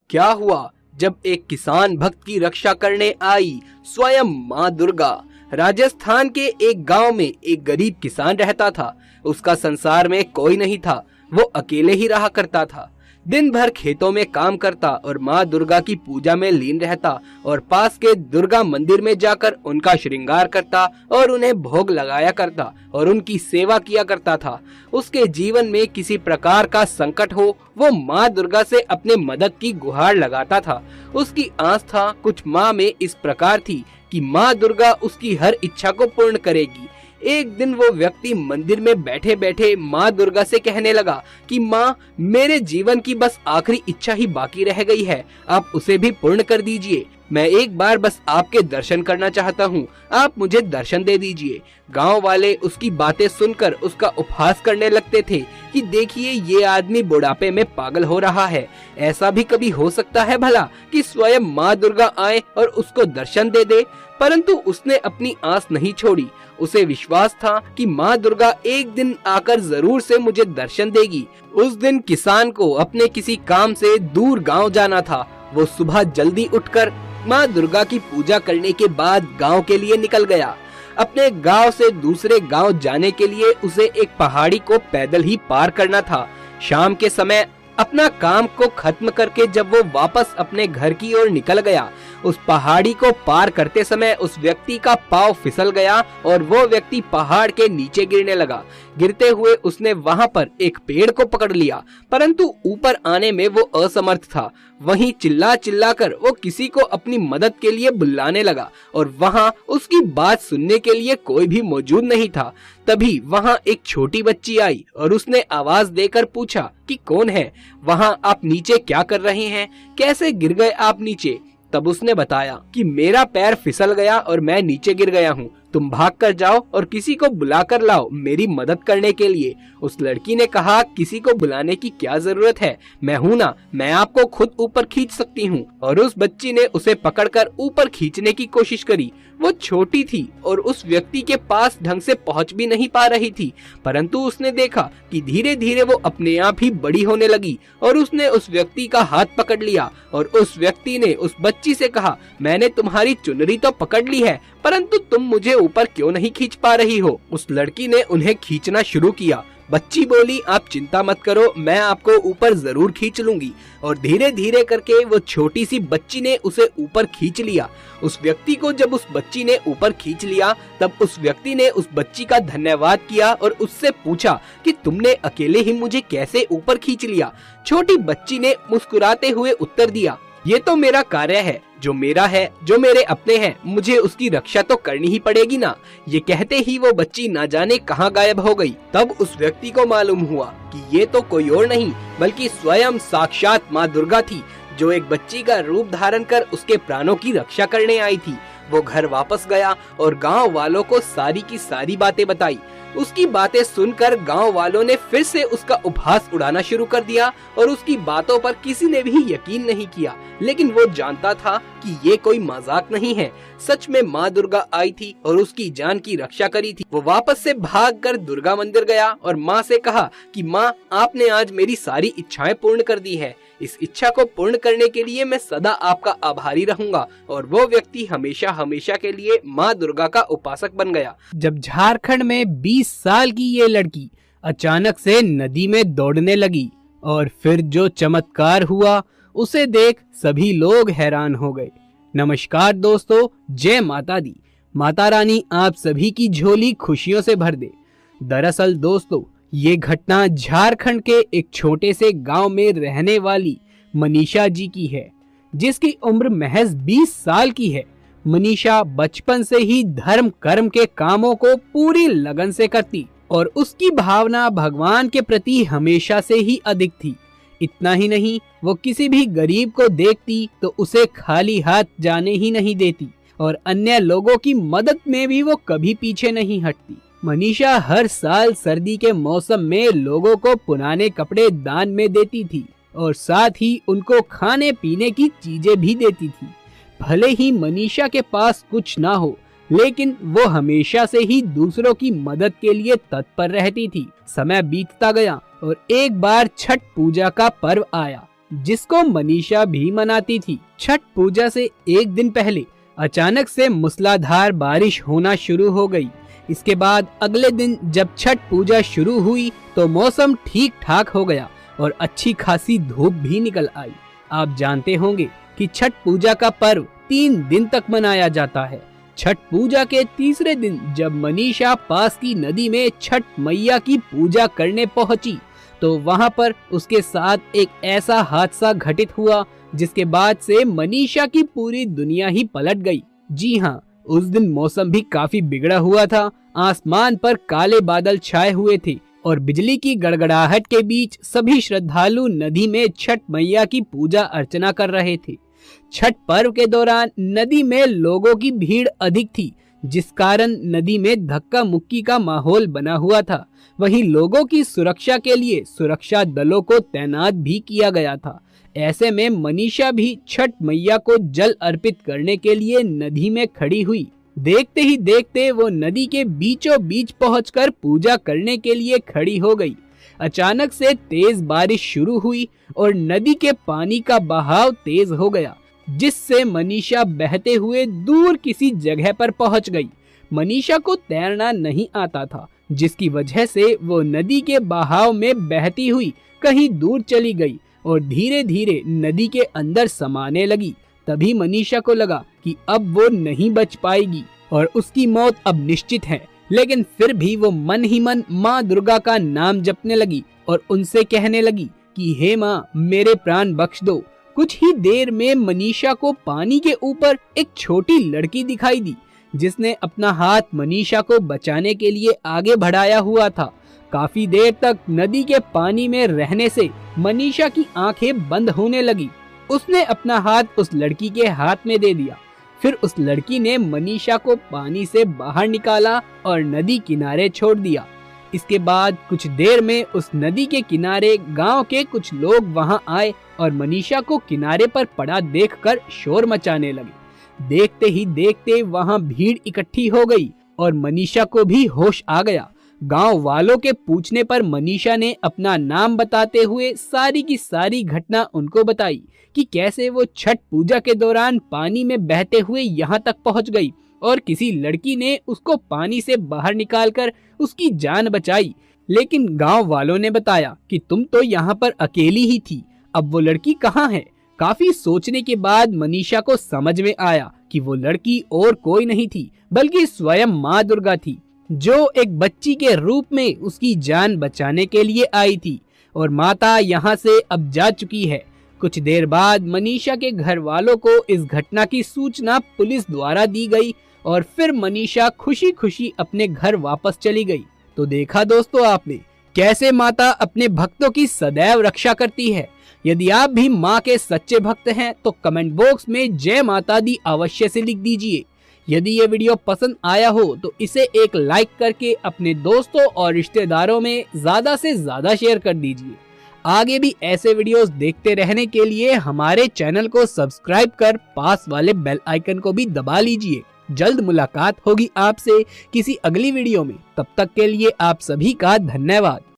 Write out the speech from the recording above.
क्या हुआ जब एक किसान भक्त की रक्षा करने आई स्वयं माँ दुर्गा। राजस्थान के एक गांव में एक गरीब किसान रहता था। उसका संसार में कोई नहीं था, वो अकेले ही रहा करता था। दिन भर खेतों में काम करता और माँ दुर्गा की पूजा में लीन रहता और पास के दुर्गा मंदिर में जाकर उनका श्रृंगार करता और उन्हें भोग लगाया करता और उनकी सेवा किया करता था। उसके जीवन में किसी प्रकार का संकट हो, वो माँ दुर्गा से अपने मदद की गुहार लगाता था। उसकी आस्था कुछ माँ में इस प्रकार थी कि माँ दुर्गा उसकी हर इच्छा को पूर्ण करेगी। एक दिन वो व्यक्ति मंदिर में बैठे बैठे माँ दुर्गा से कहने लगा कि माँ, मेरे जीवन की बस आखिरी इच्छा ही बाकी रह गई है, आप उसे भी पूर्ण कर दीजिए। मैं एक बार बस आपके दर्शन करना चाहता हूँ, आप मुझे दर्शन दे दीजिए। गांव वाले उसकी बातें सुनकर उसका उपहास करने लगते थे कि देखिए, ये आदमी बुढ़ापे में पागल हो रहा है। ऐसा भी कभी हो सकता है भला कि स्वयं माँ दुर्गा आए और उसको दर्शन दे दे। परंतु उसने अपनी आस नहीं छोड़ी। उसे विश्वास था कि माँ दुर्गा एक दिन आकर जरूर से मुझे दर्शन देगी। उस दिन किसान को अपने किसी काम से दूर गांव जाना था। वो सुबह जल्दी उठकर माँ दुर्गा की पूजा करने के बाद गांव के लिए निकल गया। अपने गांव से दूसरे गांव जाने के लिए उसे एक पहाड़ी को पैदल ही पार करना था। शाम के समय अपना काम को खत्म करके जब वो वापस अपने घर की ओर निकल गया, उस पहाड़ी को पार करते समय उस व्यक्ति का पांव फिसल गया और वो व्यक्ति पहाड़ के नीचे गिरने लगा। गिरते हुए उसने वहां पर एक पेड़ को पकड़ लिया, परंतु ऊपर आने में वो असमर्थ था। वहीं चिल्ला चिल्ला कर वो किसी को अपनी मदद के लिए बुलाने लगा और वहां उसकी बात सुनने के लिए कोई भी मौजूद नहीं था। तभी वहां एक छोटी बच्ची आई और उसने आवाज देकर पूछा कि कौन है, वहां आप नीचे क्या कर रहे हैं, कैसे गिर गए आप नीचे। तब उसने बताया कि मेरा पैर फिसल गया और मैं नीचे गिर गया हूँ, तुम भाग कर जाओ और किसी को बुला कर लाओ मेरी मदद करने के लिए। उस लड़की ने कहा, किसी को बुलाने की क्या जरूरत है, मैं हूँ ना, मैं आपको खुद ऊपर खींच सकती हूँ। और उस बच्ची ने उसे पकड़कर ऊपर खींचने की कोशिश करी। वो छोटी थी और उस व्यक्ति के पास ढंग से पहुँच भी नहीं पा रही थी, परंतु उसने देखा कि धीरे धीरे वो अपने आप ही बड़ी होने लगी और उसने उस व्यक्ति का हाथ पकड़ लिया और उस व्यक्ति ने उस बच्ची से कहा, मैंने तुम्हारी चुनरी तो पकड़ ली है, परंतु तुम मुझे ऊपर क्यों नहीं खींच पा रही हो। उस लड़की ने उन्हें खींचना शुरू किया। बच्ची बोली, आप चिंता मत करो, मैं आपको ऊपर जरूर खींच लूंगी। और धीरे धीरे करके वो छोटी सी बच्ची ने उसे ऊपर खींच लिया। उस व्यक्ति को जब उस बच्ची ने ऊपर खींच लिया, तब उस व्यक्ति ने उस बच्ची का धन्यवाद किया और उससे पूछा कि तुमने अकेले ही मुझे कैसे ऊपर खींच लिया। छोटी बच्ची ने मुस्कुराते हुए उत्तर दिया, ये तो मेरा कार्य है, जो मेरा है, जो मेरे अपने हैं, मुझे उसकी रक्षा तो करनी ही पड़ेगी ना। ये कहते ही वो बच्ची ना जाने कहाँ गायब हो गई। तब उस व्यक्ति को मालूम हुआ कि ये तो कोई और नहीं बल्कि स्वयं साक्षात माँ दुर्गा थी, जो एक बच्ची का रूप धारण कर उसके प्राणों की रक्षा करने आई थी। वो घर वापस गया और गांव वालों को सारी की सारी बातें बताई। उसकी बातें सुनकर गांव वालों ने फिर से उसका उपहास उड़ाना शुरू कर दिया और उसकी बातों पर किसी ने भी यकीन नहीं किया। लेकिन वो जानता था कि ये कोई मजाक नहीं है, सच में माँ दुर्गा आई थी और उसकी जान की रक्षा करी थी। वो वापस से भागकर दुर्गा मंदिर गया और माँ से कहा कि माँ, आपने आज मेरी सारी इच्छाएं पूर्ण कर दी है। इस इच्छा को पूर्ण करने के लिए मैं सदा आपका आभारी रहूंगा। और वो व्यक्ति हमेशा हमेशा के लिए माँ दुर्गा का उपासक बन गया। जब झारखंड में 20 साल की ये लड़की अचानक से नदी में दौड़ने लगी और फिर जो चमत्कार हुआ उसे देख सभी लोग हैरान हो गए। नमस्कार दोस्तों, जय माता दी। माता रानी आप सभी की झोली खुशियों से भर दे। दरअसल दोस्तों, ये घटना झारखंड के एक छोटे से गांव में रहने वाली मनीषा जी की है, जिसकी उम्र महज 20 साल की है। मनीषा बचपन से ही धर्म कर्म के कामों को पूरी लगन से करती और उसकी भावना भगवान के प्रति हमेशा से ही अधिक थी। इतना ही नहीं, वो किसी भी गरीब को देखती तो उसे खाली हाथ जाने ही नहीं देती और अन्य लोगों की मदद में भी वो कभी पीछे नहीं हटती। मनीषा हर साल सर्दी के मौसम में लोगों को पुराने कपड़े दान में देती थी और साथ ही उनको खाने पीने की चीजें भी देती थी। भले ही मनीषा के पास कुछ ना हो, लेकिन वो हमेशा से ही दूसरों की मदद के लिए तत्पर रहती थी। समय बीतता गया और एक बार छठ पूजा का पर्व आया। जिसको मनीषा भी मनाती थी। छठ पूजा से एक दिन पहले अचानक से मूसलाधार बारिश होना शुरू हो गई। इसके बाद अगले दिन जब छठ पूजा शुरू हुई तो मौसम ठीक ठाक हो गया और अच्छी खासी धूप भी निकल आई। आप जानते होंगे कि छठ पूजा का पर्व 3 दिन तक मनाया जाता है। छठ पूजा के तीसरे दिन जब मनीषा पास की नदी में छठ मैया की पूजा करने पहुंची तो वहां पर उसके साथ एक ऐसा हादसा घटित हुआ जिसके बाद से मनीषा की पूरी दुनिया ही पलट गई। जी हाँ, उस दिन मौसम भी काफी बिगड़ा हुआ था। आसमान पर काले बादल छाए हुए थे और बिजली की गड़गड़ाहट के बीच सभी श्रद्धालु नदी में छठ मैया की पूजा अर्चना कर रहे थे। छठ पर्व के दौरान नदी में लोगों की भीड़ अधिक थी, जिस कारण नदी में धक्का मुक्की का माहौल बना हुआ था। वहीं लोगों की सुरक्षा के लिए सुरक्षा दलों को तैनात भी किया गया था। ऐसे में मनीषा भी छठ मैया को जल अर्पित करने के लिए नदी में खड़ी हुई। देखते ही देखते वो नदी के बीचों बीच पहुंचकर पूजा करने के लिए खड़ी हो गई। अचानक से तेज बारिश शुरू हुई और नदी के पानी का बहाव तेज हो गया, जिससे मनीषा बहते हुए दूर किसी जगह पर पहुंच गई। मनीषा को तैरना नहीं आता था, जिसकी वजह से वो नदी के बहाव में बहती हुई कहीं दूर चली गई और धीरे धीरे नदी के अंदर समाने लगी। तभी मनीषा को लगा कि अब वो नहीं बच पाएगी और उसकी मौत अब निश्चित है। लेकिन फिर भी वो मन ही मन माँ दुर्गा का नाम जपने लगी और उनसे कहने लगी कि हे माँ, मेरे प्राण बख्श दो। कुछ ही देर में मनीषा को पानी के ऊपर एक छोटी लड़की दिखाई दी, जिसने अपना हाथ मनीषा को बचाने के लिए आगे बढ़ाया हुआ था। काफी देर तक नदी के पानी में रहने से मनीषा की आंखें बंद होने लगी। उसने अपना हाथ उस लड़की के हाथ में दे दिया। फिर उस लड़की ने मनीषा को पानी से बाहर निकाला और नदी किनारे छोड़ दिया। इसके बाद कुछ देर में उस नदी के किनारे गांव के कुछ लोग वहां आए और मनीषा को किनारे पर पड़ा देखकर शोर मचाने लगे। देखते ही देखते वहां भीड़ इकट्ठी हो गई और मनीषा को भी होश आ गया। गांव वालों के पूछने पर मनीषा ने अपना नाम बताते हुए सारी की सारी घटना उनको बताई कि कैसे वो छठ पूजा के दौरान पानी में बहते हुए यहाँ तक पहुँच गई और किसी लड़की ने उसको पानी से बाहर निकालकर उसकी जान बचाई। लेकिन गांव वालों ने बताया कि तुम तो यहाँ पर अकेली ही थी, अब वो लड़की कहाँ है? काफी सोचने के बाद मनीषा को समझ में आया कि वो लड़की और कोई नहीं थी बल्कि स्वयं माँ दुर्गा थी, जो एक बच्ची के रूप में उसकी जान बचाने के लिए आई थी और माता यहाँ से अब जा चुकी है। कुछ देर बाद मनीषा के घर वालों को इस घटना की सूचना पुलिस द्वारा दी गई और फिर मनीषा खुशी खुशी अपने घर वापस चली गई। तो देखा दोस्तों आपने कैसे माता अपने भक्तों की सदैव रक्षा करती है। यदि आप भी माँ के सच्चे भक्त हैं तो कमेंट बॉक्स में जय माता दी अवश्य से लिख दीजिए। यदि ये वीडियो पसंद आया हो तो इसे एक लाइक करके अपने दोस्तों और रिश्तेदारों में ज्यादा से ज्यादा शेयर कर दीजिए। आगे भी ऐसे वीडियोस देखते रहने के लिए हमारे चैनल को सब्सक्राइब कर पास वाले बेल आइकन को भी दबा लीजिए। जल्द मुलाकात होगी आपसे किसी अगली वीडियो में। तब तक के लिए आप सभी का धन्यवाद।